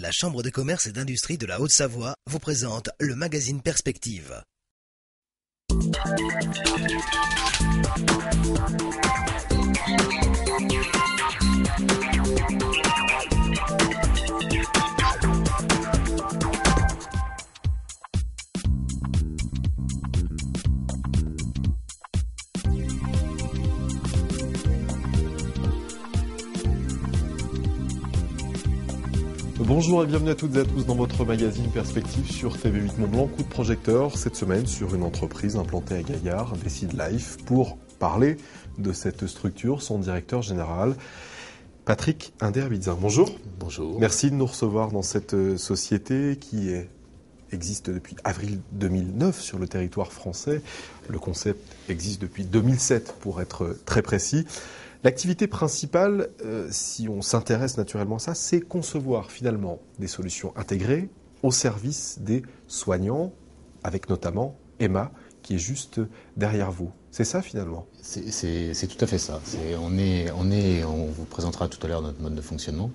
La Chambre de commerce et d'industrie de la Haute-Savoie vous présente le magazine Perspective. Bonjour et bienvenue à toutes et à tous dans votre magazine Perspective sur TV8 Mont-Blanc. Coup de projecteur cette semaine sur une entreprise implantée à Gaillard, Decide Life, pour parler de cette structure, son directeur général, Patrick Inder-Bizin. Bonjour. Bonjour. Merci de nous recevoir dans cette société qui existe depuis avril 2009 sur le territoire français. Le concept existe depuis 2007 pour être très précis. L'activité principale, si on s'intéresse naturellement à ça, c'est concevoir finalement des solutions intégrées au service des soignants, avec notamment Emma, qui est juste derrière vous. C'est ça finalement? C'est tout à fait ça. On vous présentera tout à l'heure notre mode de fonctionnement,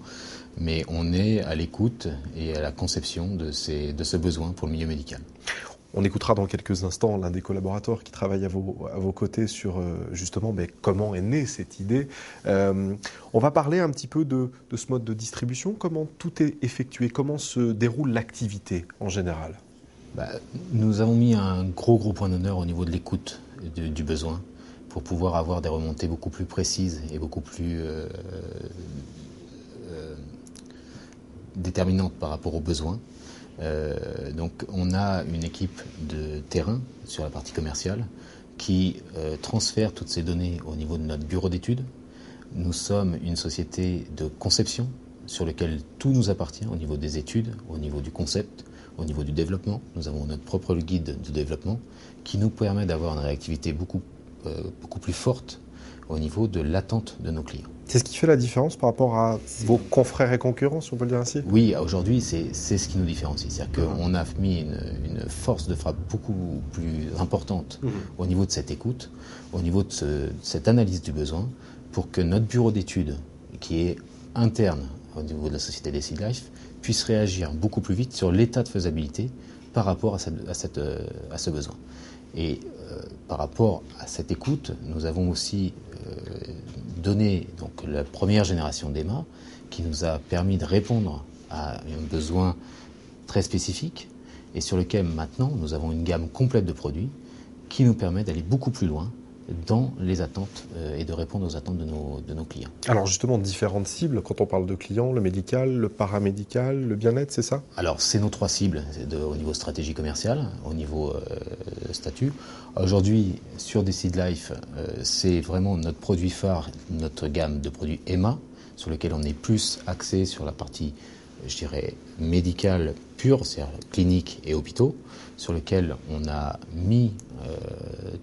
mais on est à l'écoute et à la conception de ce besoin pour le milieu médical. On écoutera dans quelques instants l'un des collaborateurs qui travaille à vos côtés sur justement comment est née cette idée. On va parler un petit peu de ce mode de distribution, comment tout est effectué, comment se déroule l'activité en général. Nous avons mis un gros point d'honneur au niveau de l'écoute du besoin pour pouvoir avoir des remontées beaucoup plus précises et beaucoup plus déterminantes par rapport aux besoins. Donc on a une équipe de terrain sur la partie commerciale qui transfère toutes ces données au niveau de notre bureau d'études. Nous sommes une société de conception sur laquelle tout nous appartient au niveau des études, au niveau du concept, au niveau du développement. Nous avons notre propre guide de développement qui nous permet d'avoir une réactivité beaucoup plus forte au niveau de l'attente de nos clients. C'est ce qui fait la différence par rapport à vos confrères et concurrents, si on peut le dire ainsi? Oui, aujourd'hui, c'est ce qui nous différencie. C'est-à-dire qu'on a mis une force de frappe beaucoup plus importante au niveau de cette écoute, au niveau de cette analyse du besoin, pour que notre bureau d'études, qui est interne au niveau de la société Decide Life, puisse réagir beaucoup plus vite sur l'état de faisabilité par rapport à ce besoin. Et par rapport à cette écoute, nous avons aussi donné donc, la première génération d'Emma qui nous a permis de répondre à un besoin très spécifique et sur lequel maintenant nous avons une gamme complète de produits qui nous permet d'aller beaucoup plus loin dans les attentes et de répondre aux attentes de nos clients. Alors justement, différentes cibles, quand on parle de clients, le médical, le paramédical, le bien-être, c'est ça? Alors c'est nos 3 cibles au niveau stratégie commerciale, au niveau statut. Aujourd'hui, sur Decide Life, c'est vraiment notre produit phare, notre gamme de produits Emma, sur lequel on est plus axé sur la partie, je dirais, médicale pure, c'est-à-dire clinique et hôpitaux, sur lequel on a mis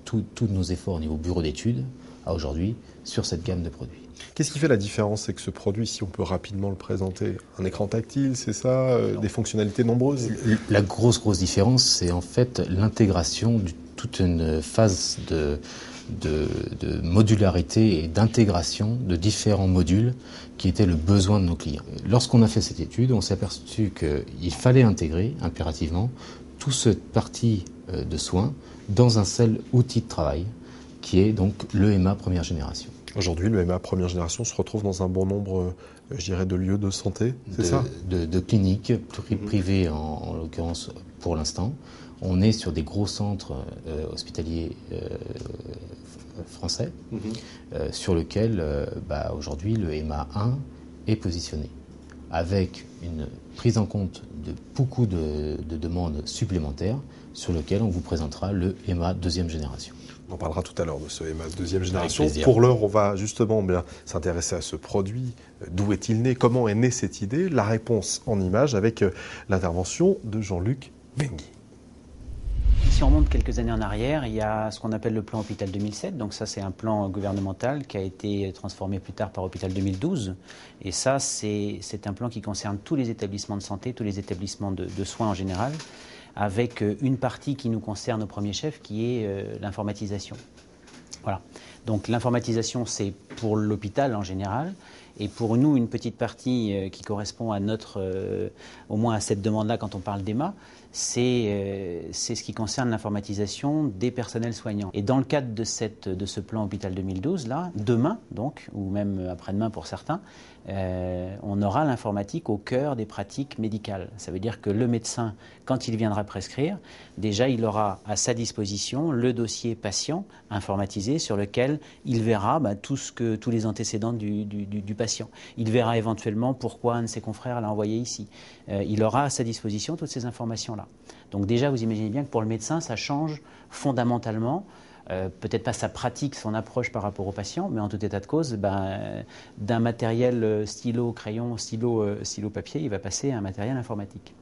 tous nos efforts au niveau bureau d'études à aujourd'hui sur cette gamme de produits. Qu'est-ce qui fait la différence? C'est que ce produit, si on peut rapidement le présenter, un écran tactile, c'est ça, des fonctionnalités nombreuses? La grosse différence, c'est en fait l'intégration de toute une phase de modularité et d'intégration de différents modules qui étaient le besoin de nos clients. Lorsqu'on a fait cette étude, on s'est aperçu qu'il fallait intégrer impérativement toute cette partie de soins dans un seul outil de travail qui est donc le Emma première génération. Aujourd'hui, le Emma première génération se retrouve dans un bon nombre, je dirais, de lieux de santé, c'est ça? De cliniques privées en l'occurrence pour l'instant. On est sur des gros centres hospitaliers français sur lesquels aujourd'hui le Emma 1 est positionné avec une prise en compte de beaucoup de demandes supplémentaires sur lesquelles on vous présentera le Emma deuxième génération. On en parlera tout à l'heure de ce Emma deuxième génération. Pour l'heure, on va justement s'intéresser à ce produit. D'où est-il né? Comment est née cette idée? La réponse en images avec l'intervention de Jean-Luc Benguy. Si on remonte quelques années en arrière, il y a ce qu'on appelle le plan Hôpital 2007. Donc ça, c'est un plan gouvernemental qui a été transformé plus tard par Hôpital 2012. Et ça, c'est un plan qui concerne tous les établissements de santé, tous les établissements de soins en général, avec une partie qui nous concerne au premier chef, qui est l'informatisation. Voilà. Donc l'informatisation, c'est pour l'hôpital en général. Et pour nous, une petite partie qui correspond à au moins à cette demande-là quand on parle d'EMA, c'est ce qui concerne l'informatisation des personnels soignants. Et dans le cadre de ce plan Hôpital 2012, là, demain donc, ou même après-demain pour certains, on aura l'informatique au cœur des pratiques médicales. Ça veut dire que le médecin, quand il viendra prescrire, déjà il aura à sa disposition le dossier patient informatisé sur lequel il verra tous les antécédents du patient. Il verra éventuellement pourquoi un de ses confrères l'a envoyé ici. Il aura à sa disposition toutes ces informations-là. Donc déjà, vous imaginez bien que pour le médecin, ça change fondamentalement. Peut-être pas sa pratique, son approche par rapport au patient, mais en tout état de cause, d'un matériel stylo, crayon, stylo papier, il va passer à un matériel informatique.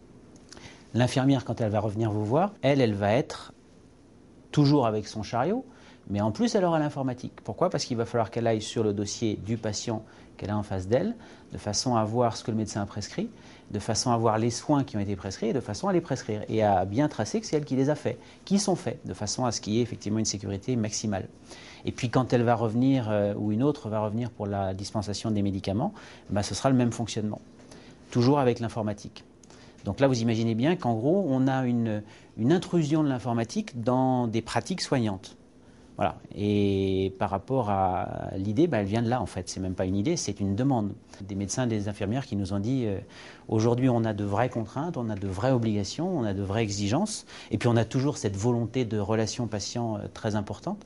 L'infirmière, quand elle va revenir vous voir, elle va être toujours avec son chariot, mais en plus, elle aura l'informatique. Pourquoi ? Parce qu'il va falloir qu'elle aille sur le dossier du patient qu'elle a en face d'elle, de façon à voir ce que le médecin a prescrit, de façon à voir les soins qui ont été prescrits et de façon à les prescrire et à bien tracer que c'est elle qui les a faits, qui sont faits, de façon à ce qu'il y ait effectivement une sécurité maximale. Et puis quand elle va revenir, ou une autre va revenir pour la dispensation des médicaments, ce sera le même fonctionnement, toujours avec l'informatique. Donc là, vous imaginez bien qu'en gros, on a une intrusion de l'informatique dans des pratiques soignantes. Voilà. Et par rapport à l'idée, elle vient de là en fait. C'est même pas une idée, c'est une demande. Des médecins, des infirmières qui nous ont dit aujourd'hui on a de vraies contraintes, on a de vraies obligations, on a de vraies exigences, et puis on a toujours cette volonté de relation patient très importante.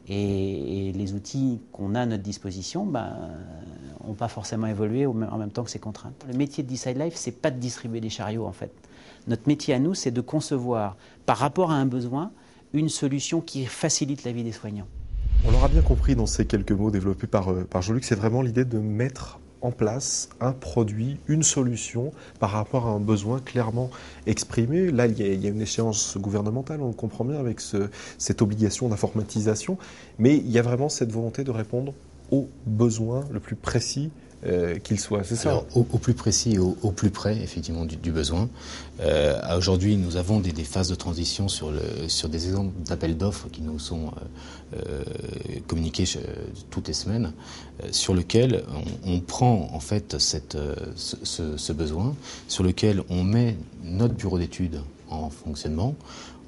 Et les outils qu'on a à notre disposition n'ont pas forcément évolué en même temps que ces contraintes. Le métier de Decide Life, c'est pas de distribuer des chariots en fait. Notre métier à nous, c'est de concevoir par rapport à un besoin une solution qui facilite la vie des soignants. On l'aura bien compris dans ces quelques mots développés par Jean-Luc, c'est vraiment l'idée de mettre en place un produit, une solution par rapport à un besoin clairement exprimé. Là, il y a une échéance gouvernementale, on le comprend bien, avec cette obligation d'informatisation, mais il y a vraiment cette volonté de répondre aux besoins le plus précis qu'il soit, c'est ça? Alors, au plus précis et au plus près, effectivement, du besoin. Aujourd'hui, nous avons des phases de transition sur des exemples d'appels d'offres qui nous sont communiqués toutes les semaines, sur lequel on prend en fait ce besoin, sur lequel on met notre bureau d'études en fonctionnement.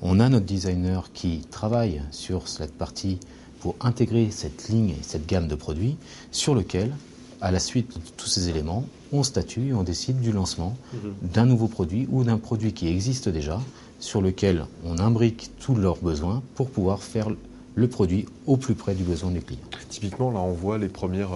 On a notre designer qui travaille sur cette partie pour intégrer cette ligne et cette gamme de produits, sur lequel, à la suite de tous ces éléments, on statue et on décide du lancement d'un nouveau produit ou d'un produit qui existe déjà, sur lequel on imbrique tous leurs besoins pour pouvoir faire le produit au plus près du besoin du client. Typiquement, là, on voit les premières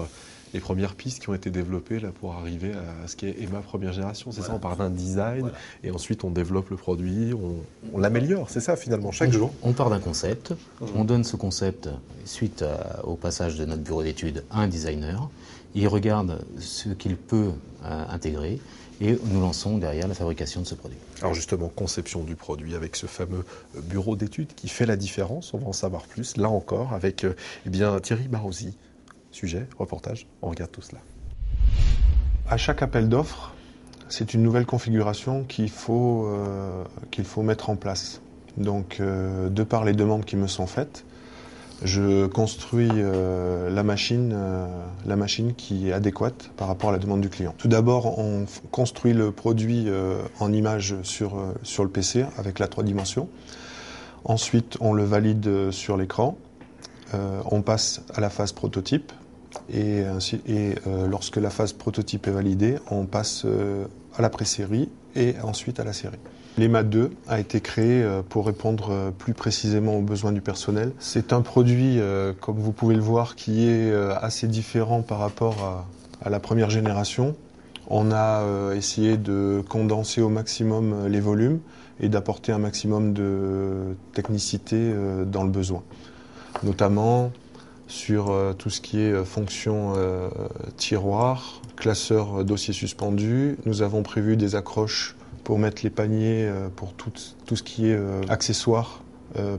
pistes qui ont été développées là, pour arriver à ce qu'est EMA première génération. C'est ça, on part d'un design et ensuite on développe le produit, on l'améliore. C'est ça, finalement, chaque jour. On part d'un concept, on donne ce concept suite au passage de notre bureau d'études à un designer. Il regarde ce qu'il peut intégrer et nous lançons derrière la fabrication de ce produit. Alors justement, conception du produit avec ce fameux bureau d'études qui fait la différence, on va en savoir plus, là encore, avec Thierry Barozzi. Sujet, reportage, on regarde tout cela. À chaque appel d'offres, c'est une nouvelle configuration qu'il faut mettre en place. Donc, de par les demandes qui me sont faites, je construis la machine qui est adéquate par rapport à la demande du client. Tout d'abord, on construit le produit en image sur le PC avec la 3 dimensions. Ensuite, on le valide sur l'écran. On passe à la phase prototype. Et lorsque la phase prototype est validée, on passe à la pré-série et ensuite à la série. L'EMA 2 a été créé pour répondre plus précisément aux besoins du personnel. C'est un produit, comme vous pouvez le voir, qui est assez différent par rapport à la première génération. On a essayé de condenser au maximum les volumes et d'apporter un maximum de technicité dans le besoin. Notamment sur tout ce qui est fonction tiroir, classeur dossier suspendu. Nous avons prévu des accroches pour mettre les paniers pour tout ce qui est accessoires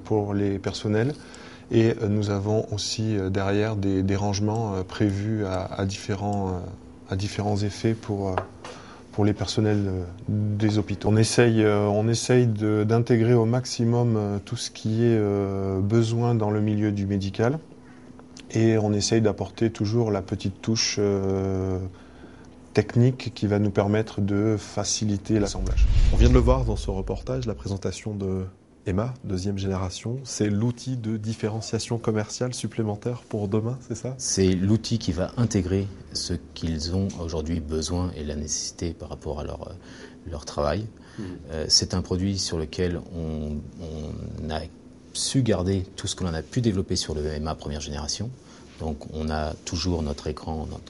pour les personnels. Et nous avons aussi derrière des rangements prévus à différents effets pour les personnels des hôpitaux. On essaye d'intégrer au maximum tout ce qui est besoin dans le milieu du médical. Et on essaye d'apporter toujours la petite touche technique qui va nous permettre de faciliter l'assemblage. On vient de le voir dans ce reportage, la présentation de EMA, deuxième génération, c'est l'outil de différenciation commerciale supplémentaire pour demain, c'est ça? C'est l'outil qui va intégrer ce qu'ils ont aujourd'hui besoin et la nécessité par rapport à leur travail. C'est un produit sur lequel on a su garder tout ce que l'on a pu développer sur le EMA première génération. Donc on a toujours notre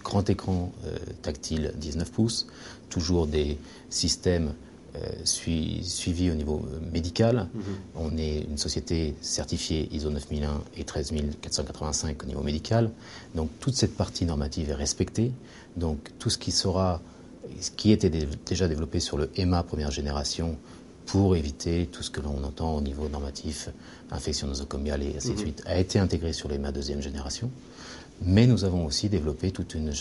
grand écran tactile 19 pouces, toujours des systèmes suivis au niveau médical. On est une société certifiée ISO 9001 et 13485 au niveau médical. Donc toute cette partie normative est respectée. Donc tout ce qui était déjà développé sur le EMA première génération pour éviter tout ce que l'on entend au niveau normatif, infection nosocomiale et ainsi de suite, a été intégré sur l'EMA deuxième génération. Mais nous avons aussi développé toute une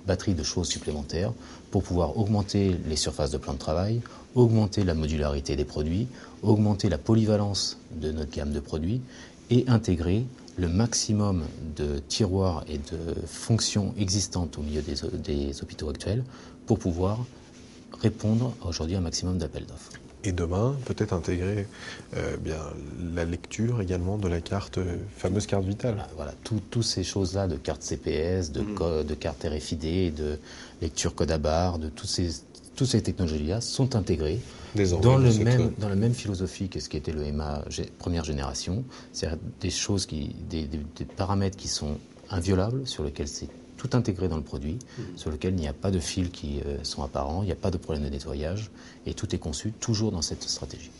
batterie de choses supplémentaires pour pouvoir augmenter les surfaces de plan de travail, augmenter la modularité des produits, augmenter la polyvalence de notre gamme de produits et intégrer le maximum de tiroirs et de fonctions existantes au milieu des hôpitaux actuels pour pouvoir répondre aujourd'hui à un maximum d'appels d'offres. Et demain, peut-être intégrer la lecture également de la carte, fameuse carte vitale. Voilà, toutes ces choses-là de carte CPS, de carte RFID, de lecture code à barre, de toutes ces technologies-là sont intégrées dans la même philosophie que ce qui était le EMA première génération. C'est-à-dire des choses, des paramètres qui sont inviolables, sur lesquels c'est tout intégré dans le produit, sur lequel il n'y a pas de fils qui sont apparents, il n'y a pas de problème de nettoyage, et tout est conçu toujours dans cette stratégie.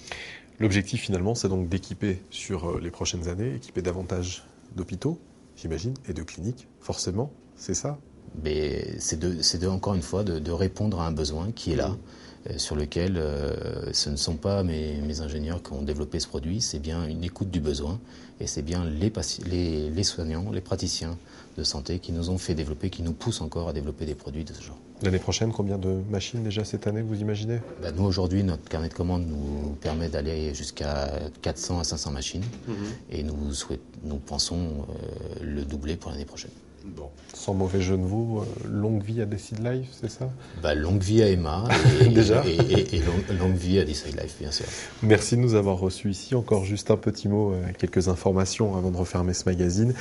L'objectif finalement, c'est donc d'équiper sur les prochaines années, équiper davantage d'hôpitaux, j'imagine, et de cliniques, forcément, c'est ça? Mais c'est encore une fois de répondre à un besoin qui est là, sur lequel ce ne sont pas mes ingénieurs qui ont développé ce produit, c'est bien une écoute du besoin, et c'est bien les soignants, les praticiens de santé qui nous ont fait développer, qui nous poussent encore à développer des produits de ce genre. L'année prochaine, combien de machines déjà cette année, vous imaginez? Nous, aujourd'hui, notre carnet de commandes nous permet d'aller jusqu'à 400 à 500 machines, et nous pensons le doubler pour l'année prochaine. Bon. Sans mauvais jeu de mots, longue vie à Decide Life, c'est ça? Longue vie à EMA déjà et longue vie à Decide Life, bien sûr. Merci de nous avoir reçus ici. Encore juste un petit mot, quelques informations avant de refermer ce magazine.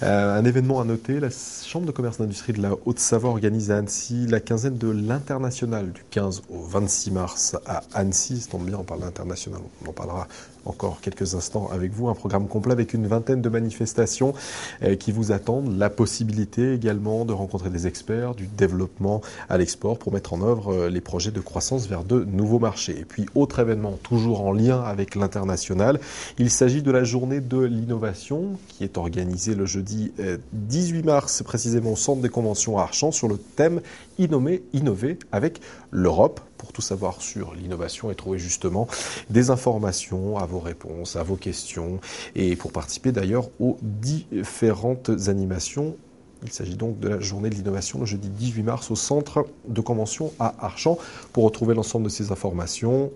Un événement à noter, la Chambre de commerce d'industrie de la Haute-Savoie organise à Annecy la quinzaine de l'International du 15 au 26 mars à Annecy. Ça tombe bien, on parle d'International, on en parlera encore quelques instants avec vous. Un programme complet avec une vingtaine de manifestations qui vous attendent. La possibilité également de rencontrer des experts du développement à l'export pour mettre en œuvre les projets de croissance vers de nouveaux marchés. Et puis, autre événement, toujours en lien avec l'international, il s'agit de la journée de l'innovation qui est organisée le jeudi 18 mars, précisément au Centre des Conventions à Archamps, sur le thème Innover avec l'Europe. Pour tout savoir sur l'innovation et trouver justement des informations à vos réponses, à vos questions et pour participer d'ailleurs aux différentes animations. Il s'agit donc de la journée de l'innovation le jeudi 18 mars au Centre de Convention à Archamps. Pour retrouver l'ensemble de ces informations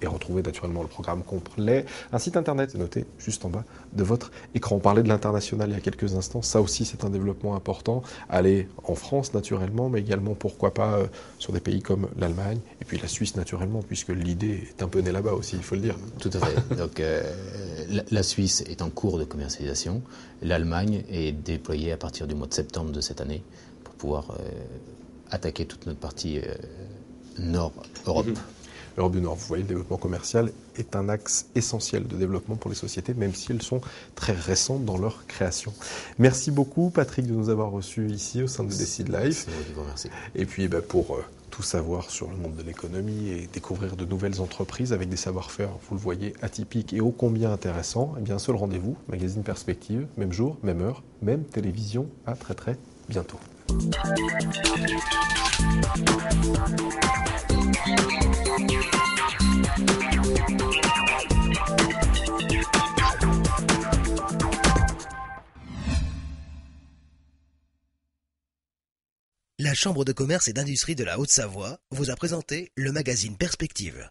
et retrouver naturellement le programme complet, un site internet est noté juste en bas de votre écran. On parlait de l'international il y a quelques instants, ça aussi c'est un développement important. Aller en France naturellement, mais également pourquoi pas sur des pays comme l'Allemagne et puis la Suisse naturellement, puisque l'idée est un peu née là-bas aussi, il faut le dire. Tout à fait. Donc la Suisse est en cours de commercialisation, l'Allemagne est déployée à partir du mois de septembre de cette année pour pouvoir attaquer toute notre partie Nord-Europe. L'Europe du Nord, vous voyez, le développement commercial est un axe essentiel de développement pour les sociétés, même si elles sont très récentes dans leur création. Merci beaucoup, Patrick, de nous avoir reçus ici au sein de Decide Life. C'est moi qui vous remercie. Et puis, pour tout savoir sur le monde de l'économie et découvrir de nouvelles entreprises avec des savoir-faire, vous le voyez, atypiques et ô combien intéressants, un seul rendez-vous, Magazine Perspective, même jour, même heure, même télévision, à très très bientôt. La Chambre de commerce et d'industrie de la Haute-Savoie vous a présenté le magazine Perspective.